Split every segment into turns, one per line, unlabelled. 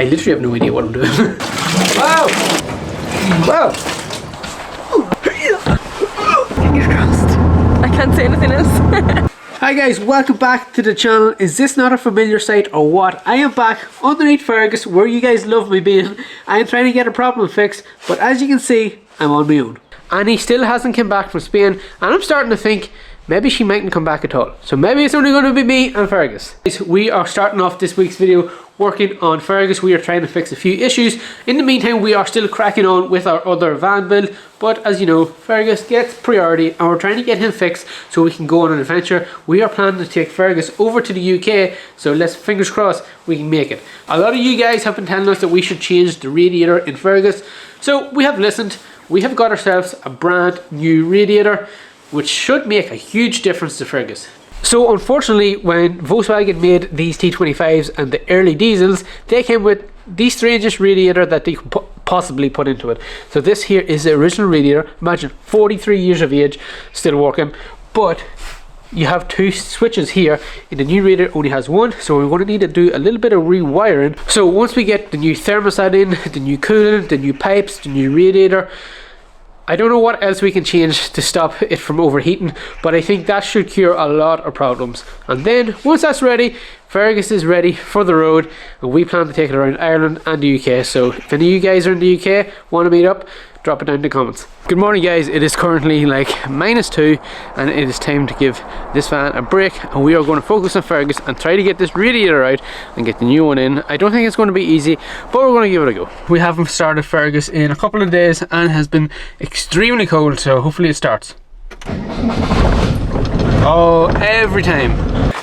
I literally have no idea what I'm doing. Wow! Wow!
Fingers crossed. I can't say anything else.
Hi guys, welcome back to the channel. Is this not a familiar sight or what? I am back underneath Fergus, where you guys love me being. I am trying to get a problem fixed, but as you can see, I'm on my own. And he still hasn't come back from Spain, and I'm starting to think maybe she mightn't come back at all. So maybe it's only going to be me and Fergus. We are starting off this week's video working on Fergus. We are trying to fix a few issues. In the meantime, we are still cracking on with our other van build, but as you know, Fergus gets priority and we're trying to get him fixed so we can go on an adventure. We are planning to take Fergus over to the UK, so let's fingers crossed we can make it. A lot of you guys have been telling us that we should change the radiator in Fergus, so we have listened. We have got ourselves a brand new radiator, which should make a huge difference to Fergus. So unfortunately, when Volkswagen made these T25s and the early diesels, they came with the strangest radiator that they could possibly put into it. So this here is the original radiator. Imagine 43 years of age, still working, but you have two switches here, and the new radiator only has one, so we're going to need to do a little bit of rewiring. So once we get the new thermostat in, the new coolant, the new pipes, the new radiator, I don't know what else we can change to stop it from overheating, but I think that should cure a lot of problems. And then once that's ready, Fergus is ready for the road, and we plan to take it around Ireland and the UK. So if any of you guys are in the UK, want to meet up, drop it down in the comments. Good morning guys, it is currently like -2 and it is time to give this van a break, and we are going to focus on Fergus and try to get this radiator out and get the new one in. I don't think it's going to be easy, but we're going to give it a go. We haven't started Fergus in a couple of days and it has been extremely cold, so hopefully it starts. Oh, every time.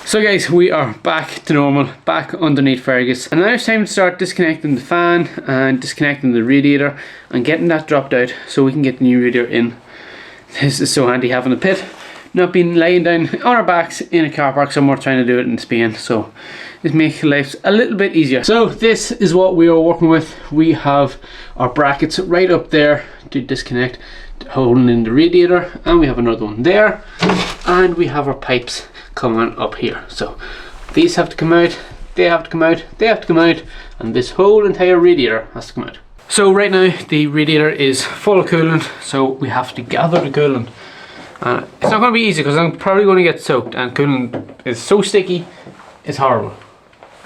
So guys, we are back to normal, back underneath Fergus, and now it's time to start disconnecting the fan and disconnecting the radiator and getting that dropped out so we can get the new radiator in. This is so handy having a pit, not being laying down on our backs in a car park somewhere trying to do it in Spain, so it makes life a little bit easier. So this is what we are working with. We have our brackets right up there to disconnect, holding in the radiator, and we have another one there, and we have our pipes coming up here. So these have to come out, they have to come out, they have to come out, and this whole entire radiator has to come out. So right now the radiator is full of coolant, so we have to gather the coolant. It's not going to be easy because I'm probably going to get soaked, and coolant is so sticky, it's horrible.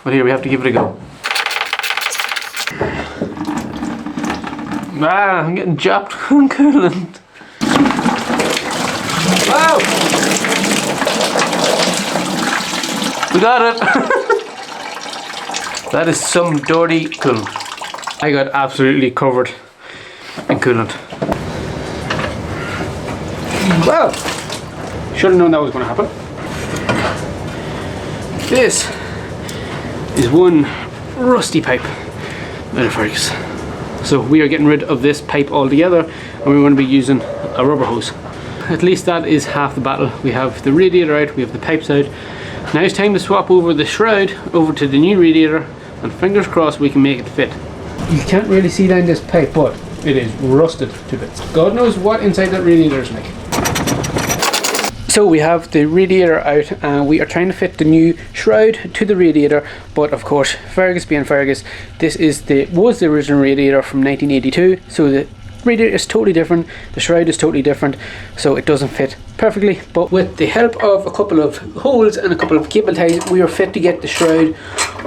But here we have to give it a go. Ah, I'm getting dropped on coolant. Wow! We got it! That is some dirty coolant. I got absolutely covered in coolant. Wow! Should have known that was going to happen. This is one rusty pipe out of Fergus. So we are getting rid of this pipe altogether, and we're going to be using a rubber hose. At least that is half the battle. We have the radiator out, we have the pipes out. Now it's time to swap over the shroud over to the new radiator, and fingers crossed we can make it fit. You can't really see down this pipe, but it is rusted to bits. God knows what inside that radiator is like. So we have the radiator out, and we are trying to fit the new shroud to the radiator, but of course, Fergus being Fergus, this was the original radiator from 1982, so the radiator is totally different, the shroud is totally different, so it doesn't fit perfectly. But with the help of a couple of holes and a couple of cable ties, we are fit to get the shroud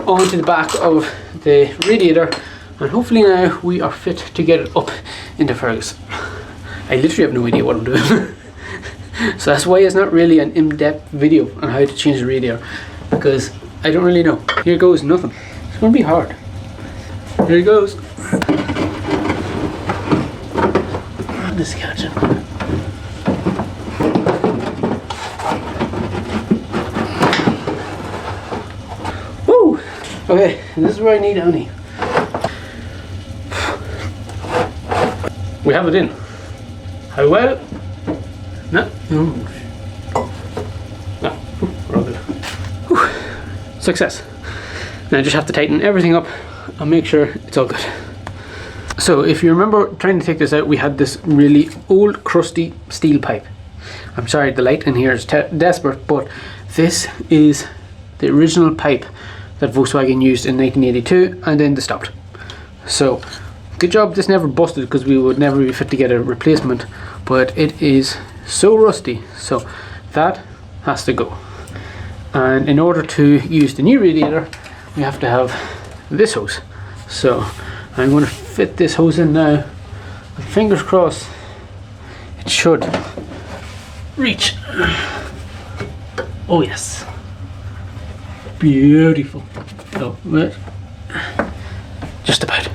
onto the back of the radiator, and hopefully now we are fit to get it up into Fergus. I literally have no idea what I'm doing. So that's why it's not really an in-depth video on how to change the radiator, because I don't really know. Here goes nothing. It's going to be hard. Here it goes. This catching. Woo! Okay, this is where I need honey. We have it in. How well? No. No. We're all good. Whew. Success. Now I just have to tighten everything up and make sure it's all good. So if you remember trying to take this out, we had this really old crusty steel pipe. I'm sorry, the light in here is desperate, but this is the original pipe that Volkswagen used in 1982, and then they stopped. So good job this never busted, because we would never be fit to get a replacement, but it is so rusty, so that has to go. And in order to use the new radiator, we have to have this hose. So I'm going to fit this hose in now, and fingers crossed it should reach. Oh yes, beautiful. Oh, wait. Just about.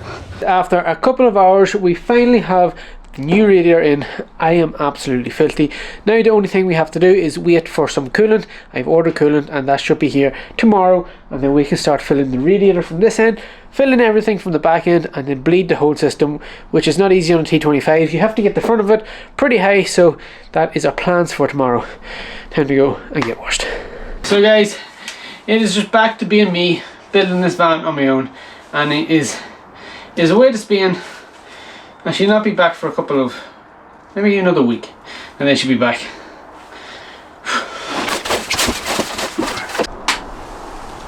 After a couple of hours, we finally have the new radiator in. I am absolutely filthy. Now the only thing we have to do is wait for some coolant. I've ordered coolant, and that should be here tomorrow, and then we can start filling the radiator from this end, filling everything from the back end, and then bleed the whole system, which is not easy on a T25. You have to get the front of it pretty high, so that is our plans for tomorrow. Time to go and get washed. So guys, it is just back to being me building this van on my own, and it is the way to Spain. I should not be back for a couple of, maybe another week, and then she'll be back.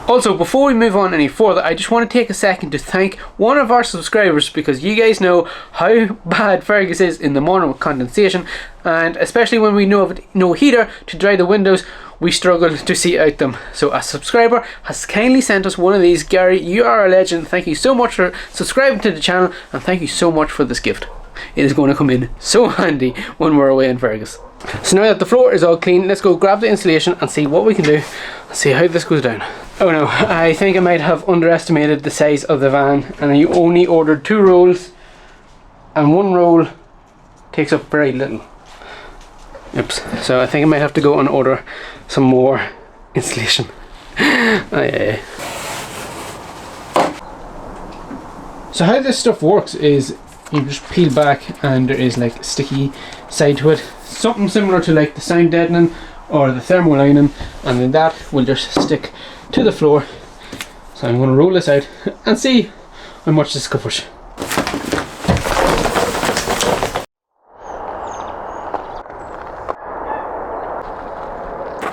Also, before we move on any further, I just want to take a second to thank one of our subscribers, because you guys know how bad Fergus is in the morning with condensation, and especially when we know of no heater to dry the windows, we struggle to see out them. So a subscriber has kindly sent us one of these. Gary, you are a legend. Thank you so much for subscribing to the channel, and thank you so much for this gift. It is going to come in so handy when we're away in Fergus. So now that the floor is all clean, let's go grab the insulation and see what we can do and see how this goes down. Oh no, I think I might have underestimated the size of the van, and I only ordered 2 rolls, and 1 roll takes up very little. Oops, so I think I might have to go and order some more insulation. So how this stuff works is you just peel back, and there is like a sticky side to it, something similar to like the sound deadening or the thermal lining, and then that will just stick to the floor. So I'm going to roll this out and see how much this covers.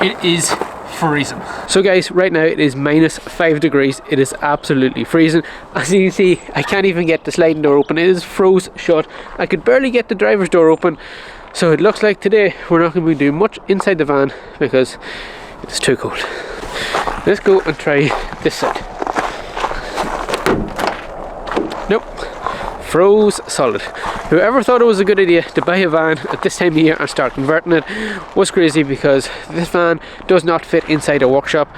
It is freezing. So guys, right now it is -5 degrees. It is absolutely freezing. As you can see, I can't even get the sliding door open. It is froze shut. I could barely get the driver's door open. So it looks like today we're not going to be doing much inside the van because it's too cold. Let's go and try this side. Nope, froze solid. Whoever thought it was a good idea to buy a van at this time of year and start converting it was crazy, because this van does not fit inside a workshop,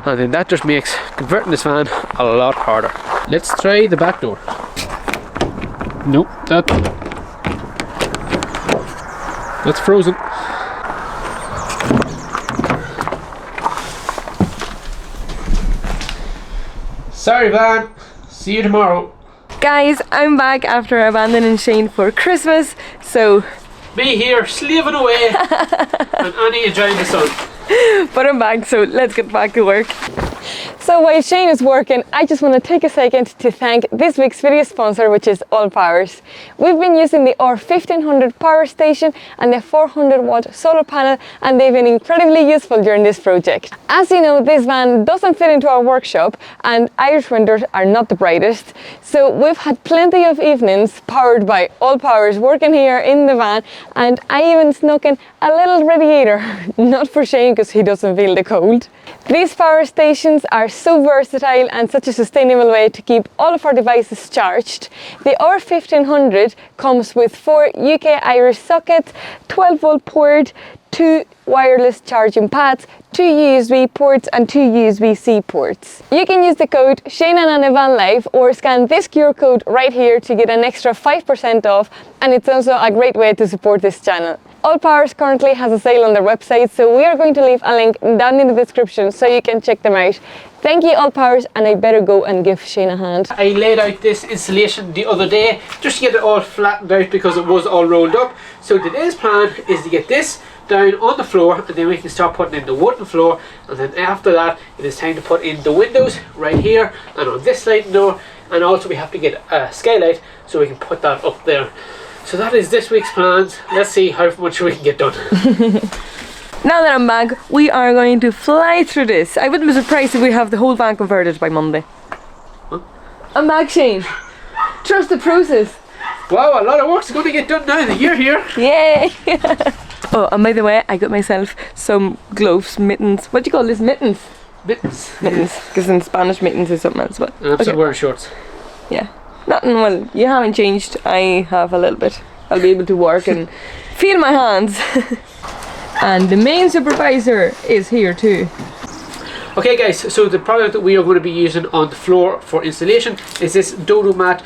and then that just makes converting this van a lot harder. Let's try the back door. Nope, that's frozen. Sorry van, see you tomorrow.
Guys, I'm back after abandoning Shane for Christmas, so
Me here slaving away and Annie enjoying the sun.
But I'm back, so let's get back to work. So while Shane is working, I just want to take a second to thank this week's video sponsor, which is 𝗦𝗨𝗣𝗧. We've been using the R1500 power station and the 400 watt solar panel, and they've been incredibly useful during this project. As you know, this van doesn't fit into our workshop, and Irish winters are not the brightest. So we've had plenty of evenings powered by 𝗦𝗨𝗨𝗧 working here in the van, and I even snuck in a little radiator, not for Shane because he doesn't feel the cold. These power stations are so versatile and such a sustainable way to keep all of our devices charged. The R1500 comes with 4 UK Irish sockets, 12 volt port, 2 wireless charging pads, 2 USB ports and 2 USB-C ports. You can use the code ShaneAndAnnaVanLife or scan this QR code right here to get an extra 5% off, and it's also a great way to support this channel. 𝗦𝗨𝗧 currently has a sale on their website, so we are going to leave a link down in the description so you can check them out. Thank you 𝗦𝗨𝗨𝗧, and I better go and give Shane a hand.
I laid out this installation the other day just to get it all flattened out because it was all rolled up. So today's plan is to get this down on the floor, and then we can start putting in the wooden floor, and then after that it is time to put in the windows right here and on this sliding door, and also we have to get a skylight so we can put that up there. So that is this week's plans. Let's see how much we can get done.
now that I'm back, we are going to fly through this. I wouldn't be surprised if we have the whole van converted by Monday.
Huh?
I'm back, Shane. Trust the process.
Wow, a lot of work's going to get done now that you're here.
Yay! Oh, and by the way, I got myself some gloves, mittens. What do you call this? Mittens?
Mittens.
Mittens. Because in Spanish, mittens is something else. But
And I'm still wearing shorts.
yeah. Nothing, well, you haven't changed. I have a little bit. I'll be able to work and feel my hands. And the main supervisor is here too.
Okay guys, so the product that we are going to be using on the floor for installation is this 𝗦𝗨𝗣𝗣𝗢𝗥𝗧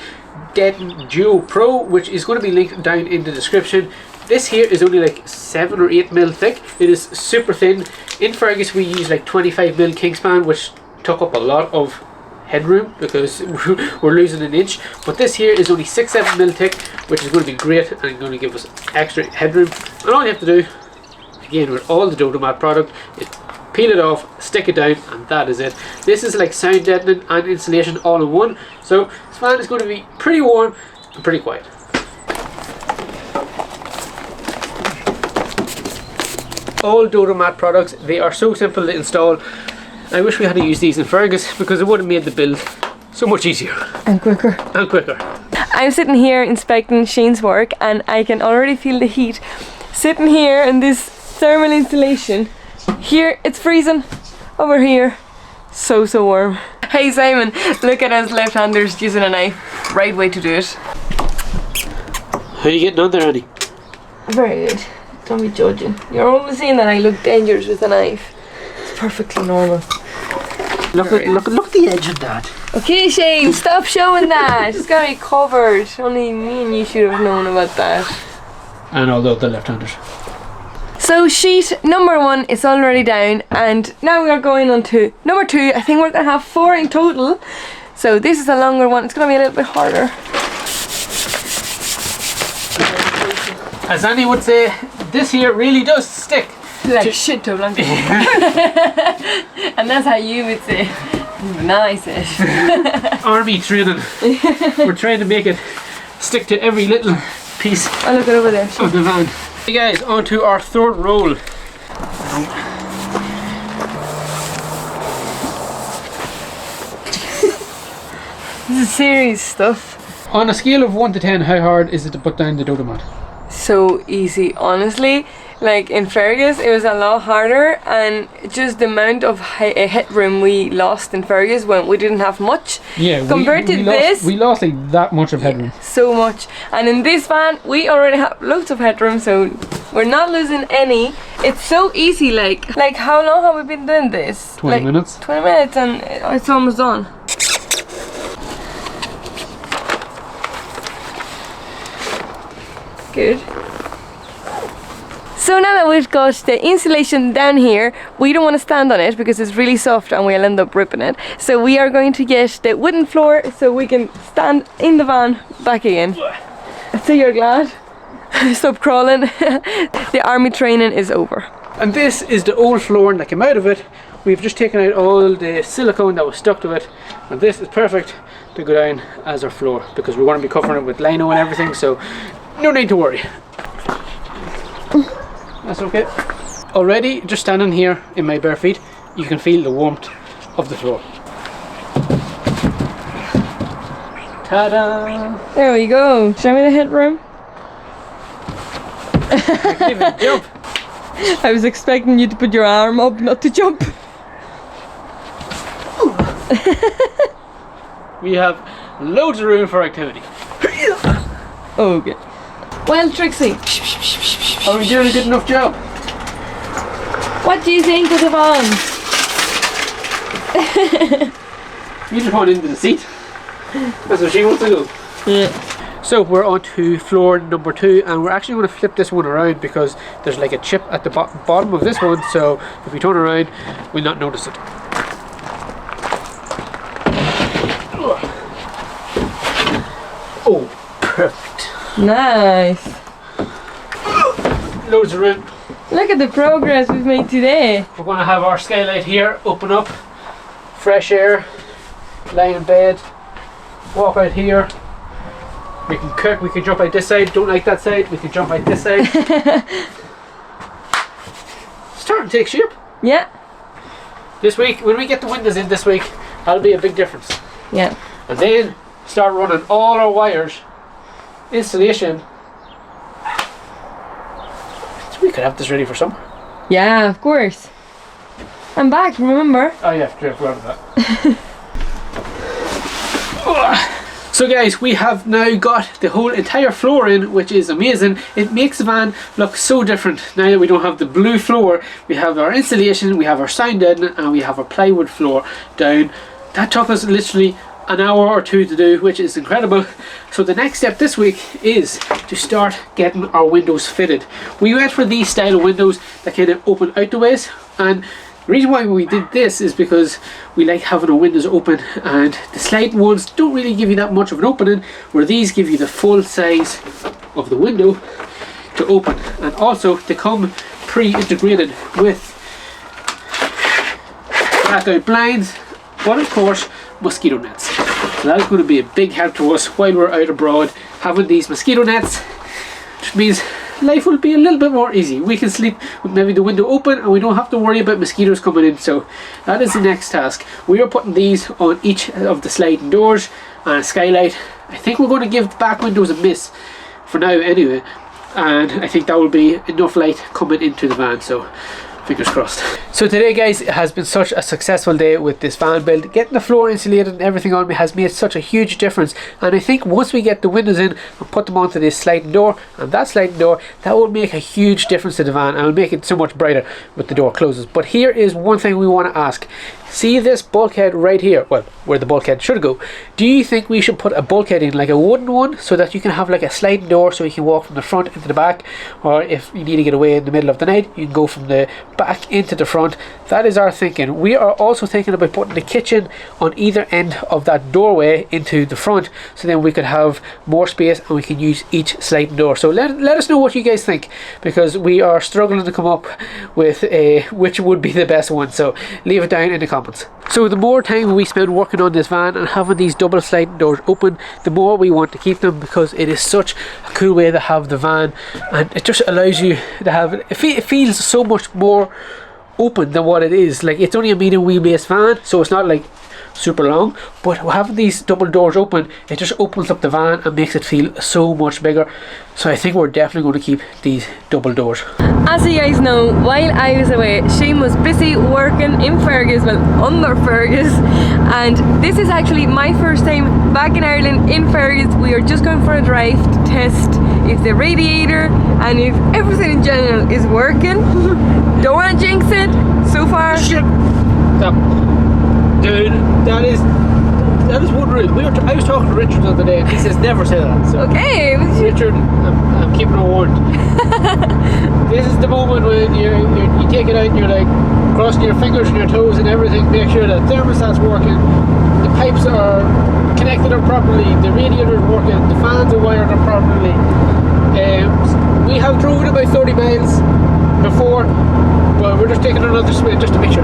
Dead Duo Pro, which is going to be linked down in the description. This here is only like 7 or 8 mil thick. It is super thin. In Fergus we use like 25 mil Kingspan, which took up a lot of headroom because we're losing an inch. But this here is only 6-7 mil thick, which is going to be great and going to give us extra headroom. And all you have to do, again with all the 𝗦𝗨𝗣𝗣𝗢𝗥𝗧 product, is peel it off, stick it down, and that is it. This is like sound deadening and insulation all in one. So this fan is going to be pretty warm and pretty quiet. All 𝗦𝗨𝗣𝗣𝗢𝗥𝗧 products, they are so simple to install. I wish we had to use these in Fergus because it would have made the build so much easier.
And quicker.
And quicker.
I'm sitting here inspecting Shane's work and I can already feel the heat. Sitting here in this thermal insulation. Here it's freezing. Over here, so warm. Hey Simon, look at us left-handers using a knife. Right way to do it.
How are you getting on there, Annie?
Very good. Don't be judging. You're always saying that I look dangerous with a knife. It's perfectly normal.
Look at the edge of that.
Okay Shane, stop showing that. It's gotta be covered. Only me and you should have known about that.
And all the left-handers.
So sheet number 1 is already down and now we are going on to number 2. I think we're going to have 4 in total. So this is a longer one. It's going to be a little bit harder.
As Annie would say, this here really does stick.
Like shit to a blanket. And that's how you would say. Nice.
Army training. We're trying to make it stick to every little piece
Oh, look at over there.
of the van. Hey guys, on to our third roll.
This is serious stuff.
On a scale of 1 to 10, how hard is it to put down the 𝗦𝗨𝗣𝗣𝗢𝗥𝗧?
So easy, honestly. Like in Fergus it was a lot harder, and just the amount of headroom we lost in Fergus when we didn't have much.
Yeah,
compared to this,
we lost like that much of headroom.
So much. And in this van we already have loads of headroom, so we're not losing any. It's so easy. Like how long have we been doing this?
20 minutes.
20 minutes and it's almost done. Good. So now that we've got the insulation down here, we don't want to stand on it because it's really soft and we'll end up ripping it. So we are going to get the wooden floor so we can stand in the van back again. So you're glad? Stop crawling. The army training is over.
And this is the old flooring that came out of it. We've just taken out all the silicone that was stuck to it, and this is perfect to go down as our floor because we're going to be covering it with lino and everything, so no need to worry. That's okay. Already, just standing here in my bare feet, you can feel the warmth of the floor. Ta-da!
There we go. Show me the headroom.
I can even jump.
I was expecting you to put your arm up, not to jump.
We have loads of room for activity.
Okay. Well, Trixie,
Are we doing a good enough job?
what do you think of the van?
You just want into the seat. That's where she wants to go.
Yeah.
So we're on to floor number 2, and we're actually going to flip this one around because there's like a chip at the bottom of this one, so if we turn around we'll not notice it. Oh, perfect.
Nice.
Loads of room.
Look at the progress we've made today.
We're going to have our skylight here, open up, fresh air, lie in bed, walk out here. We can cook, we can jump out this side, don't like that side, we can jump out this side. Start starting to take shape.
Yeah.
This week, when we get the windows in this week, that'll be a big difference.
Yeah.
And then start running all our wires, insulation. So we could have this ready for summer.
Yeah, of course. I'm back, remember?
Oh yeah, I forgot about that. So guys, we have now got the whole entire floor in, which is amazing. It makes the van look so different. Now that we don't have the blue floor, we have our insulation, we have our sound deadening, and we have our plywood floor down. That took us literally an hour or two to do, which is incredible. So the next step this week is to start getting our windows fitted. We went for these style of windows that kind of open out the ways, and the reason why we did this is because we like having our windows open, and the sliding ones don't really give you that much of an opening, where these give you the full size of the window to open. And also they come pre-integrated with blackout blinds, but of course mosquito nets. So that's going to be a big help to us while we're out abroad, having these mosquito nets, which means life will be a little bit more easy. We can sleep with maybe the window open and we don't have to worry about mosquitoes coming in. So that is the next task. We are putting these on each of the sliding doors and a skylight. I think we're going to give the back windows a miss for now anyway, and I think that will be enough light coming into the van, so fingers crossed. So today guys, it has been such a successful day with this van build. Getting the floor insulated and everything on me has made such a huge difference, and I think once we get the windows in and put them onto this sliding door and that sliding door, that will make a huge difference to the van and will make it so much brighter with the door closes. But here is one thing we want to ask. See this bulkhead right here, well, where the bulkhead should go. Do you think we should put a bulkhead in, like a wooden one, so that you can have like a sliding door so you can walk from the front into the back, or if you need to get away in the middle of the night, you can go from the back into the front? That is our thinking. We are also thinking about putting the kitchen on either end of that doorway into the front, so then we could have more space and we can use each sliding door. So let us know what you guys think, because we are struggling to come up with which would be the best one. So leave it down in the comments. So the more time we spend working on this van and having these double sliding doors open, the more we want to keep them, because it is such a cool way to have the van, and it just allows you to have it feels so much more open than what it is. Like, it's only a medium wheelbase van, so it's not like super long, but having these double doors open, it just opens up the van and makes it feel so much bigger. So I think we're definitely going to keep these double doors.
As you guys know, while I was away, Shane was busy working in Fergus, well, under Fergus, and this is actually my first time back in Ireland in Fergus. We are just going for a drive to test if the radiator and if everything in general is working. Don't want to jinx it. So far,
shit. Stop. Dude, that is one rule. I was talking to Richard the other day, and he says never say that. So
okay.
Richard, I'm keeping her warned. This is the moment when you take it out and you're like crossing your fingers and your toes and everything. Make sure that thermostat's working, the pipes are connected up properly, the radiator is working, the fans are wired up properly. We have driven about 30 miles before, but we're just taking another spin just to make sure.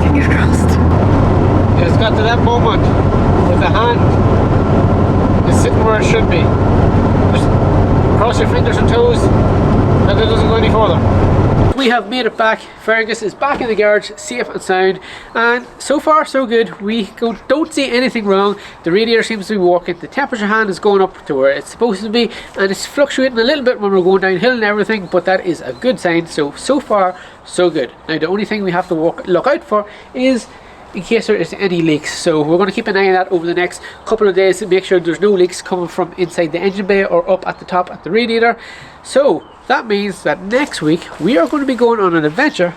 Fingers crossed.
It's got to that moment where the hand is sitting where it should be. Just cross your fingers and toes and it doesn't go any further. We have made it back. Fergus is back in the garage, safe and sound, and so far so good. We don't see anything wrong. The radiator seems to be working, the temperature hand is going up to where it's supposed to be, and it's fluctuating a little bit when we're going downhill and everything, but that is a good sign. So far so good. Now the only thing we have to look out for is in case there is any leaks, so we're going to keep an eye on that over the next couple of days to make sure there's no leaks coming from inside the engine bay or up at the top at the radiator. So that means that next week we are going to be going on an adventure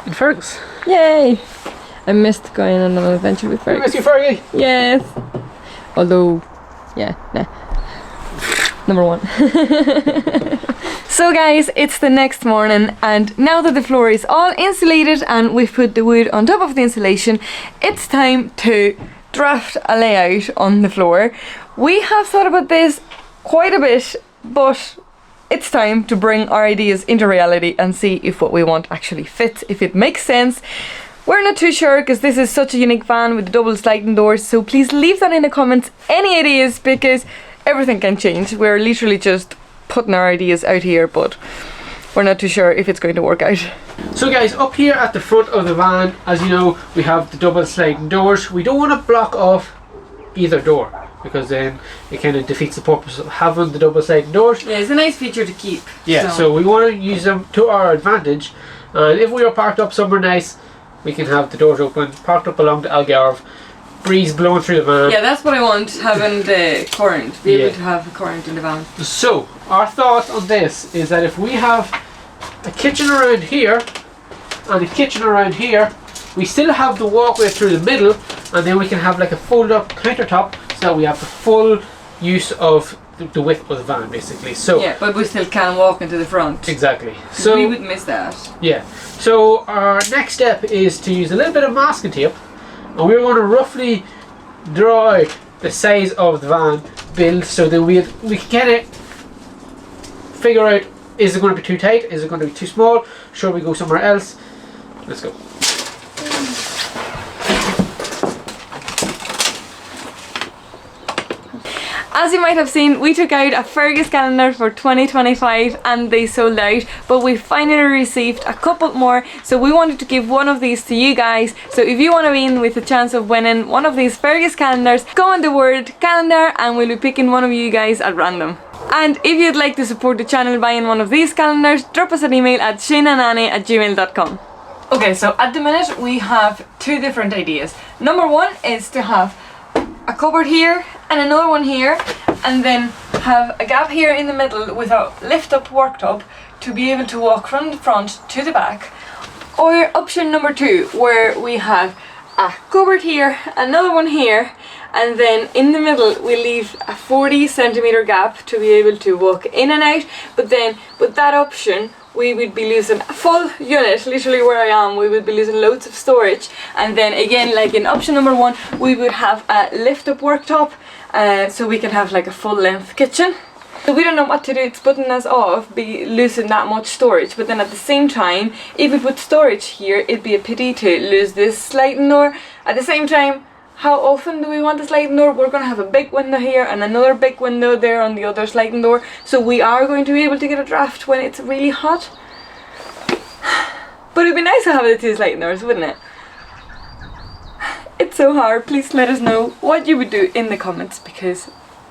in Fergus.
Yay! I missed going on an adventure with Fergus.
You miss you, Fergie?
Yes. Although, yeah, nah. Number one. So guys, it's the next morning, and now that the floor is all insulated and we've put the wood on top of the insulation, it's time to draft a layout on the floor. We have thought about this quite a bit, but it's time to bring our ideas into reality and see if what we want actually fits, if it makes sense. We're not too sure, because this is such a unique van with the double sliding doors, so please leave that in the comments, any ideas, because everything can change. We're literally just putting our ideas out here, but we're not too sure if it's going to work out.
So guys, up here at the front of the van, as you know, we have the double sliding doors. We don't want to block off either door, because then it kind of defeats the purpose of having the double sliding doors.
Yeah, it's a nice feature to keep.
Yeah, so we want to use them to our advantage. And if we are parked up somewhere nice, we can have the doors open, parked up along the 𝗦𝗣𝗢𝗣𝗢, breeze blowing through the van.
Yeah, that's what I want, having the current, be able to have a current in the van.
So, our thought on this is that if we have a kitchen around here and a kitchen around here, we still have the walkway through the middle, and then we can have like a fold up countertop, so that we have the full use of the width of the van basically. So
yeah, but we still can walk into the front.
Exactly. So
we would miss that.
Yeah. So our next step is to use a little bit of masking tape, and we're going to roughly draw out the size of the van build, so that we can kind of figure out, is it going to be too tight, is it going to be too small, should we go somewhere else? Let's go.
As you might have seen, we took out a Fergus Calendar for 2025 and they sold out, but we finally received a couple more, so we wanted to give one of these to you guys. So if you want to win with a chance of winning one of these Fergus Calendars, comment the word calendar and we'll be picking one of you guys at random. And if you'd like to support the channel buying one of these calendars, drop us an email at 𝗦𝗨𝗣𝗢𝗥𝗧@gmail.com. Okay, so at the minute we have two different ideas. Number one is to have a cupboard here and another one here, and then have a gap here in the middle with a lift up worktop to be able to walk from the front to the back. Or option number two, where we have a cupboard here, another one here, and then in the middle we leave a 40cm gap to be able to walk in and out. But then with that option we would be losing a full unit, literally where I am, we would be losing loads of storage. And then again, like in option number one, we would have a lift up worktop, so we can have like a full length kitchen. So we don't know what to do, it's putting us off be losing that much storage. But then at the same time, if we put storage here, it'd be a pity to lose this sliding door. At the same time, how often do we want a sliding door? We're going to have a big window here and another big window there on the other sliding door, so we are going to be able to get a draft when it's really hot. But it'd be nice to have the two sliding doors, wouldn't it? It's so hard. Please let us know what you would do in the comments, because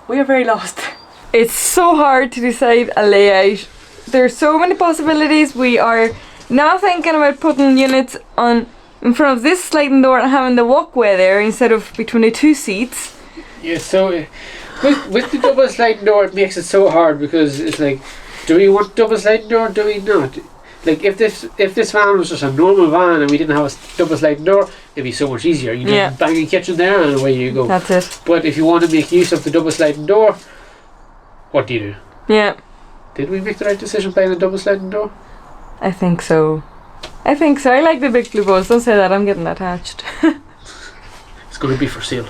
we are very lost. It's so hard to decide a layout. There's so many possibilities. We are now thinking about putting units on in front of this sliding door and having the walkway there instead of between the two seats.
Yeah, so with the double sliding door, it makes it so hard, because it's like, do we want double sliding door or do we not? Like if this van was just a normal van and we didn't have a double sliding door, it'd be so much easier. You just bang a kitchen there and away you go.
That's it.
But if you want to make use of the double sliding door, what do you do?
Yeah.
Did we make the right decision buying a double sliding door?
I think so. I think so. I like the big blue balls. Don't say that, I'm getting attached.
It's going to be for sale.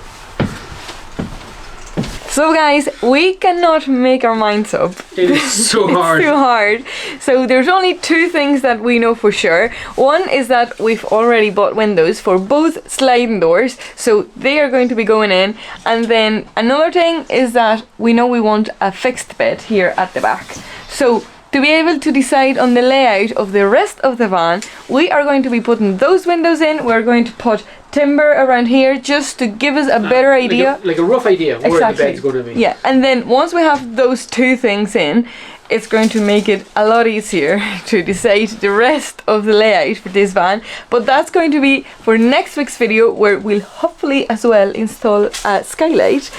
So guys, we cannot make our minds up.
It is so hard.
It's too hard. So there's only two things that we know for sure. One is that we've already bought windows for both sliding doors, so they are going to be going in. And then another thing is that we know we want a fixed bed here at the back. So to be able to decide on the layout of the rest of the van, we are going to be putting those windows in. We're going to put timber around here just to give us a better idea.
Like a rough idea where the bed's going to be.
Yeah, and then once we have those two things in, it's going to make it a lot easier to decide the rest of the layout for this van. But that's going to be for next week's video, where we'll hopefully as well install a skylight.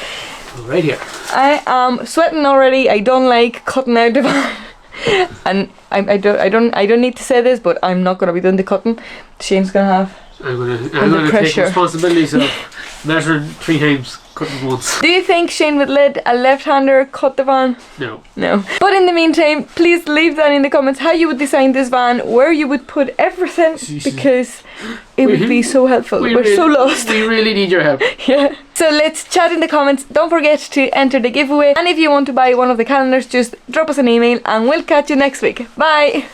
Right here.
I am sweating already. I don't like cutting out the van. And I don't need to say this, but I'm not gonna be doing the cutting. Shane's gonna have.
I'm gonna take responsibilities of measuring 3 times, cutting once.
Do you think Shane would let a left-hander cut the van?
No.
No. But in the meantime, please leave that in the comments how you would design this van, where you would put everything, because it would be so helpful. We're so lost.
We really need your help.
Yeah. So let's chat in the comments. Don't forget to enter the giveaway. And if you want to buy one of the calendars, just drop us an email and we'll catch you next week. Bye!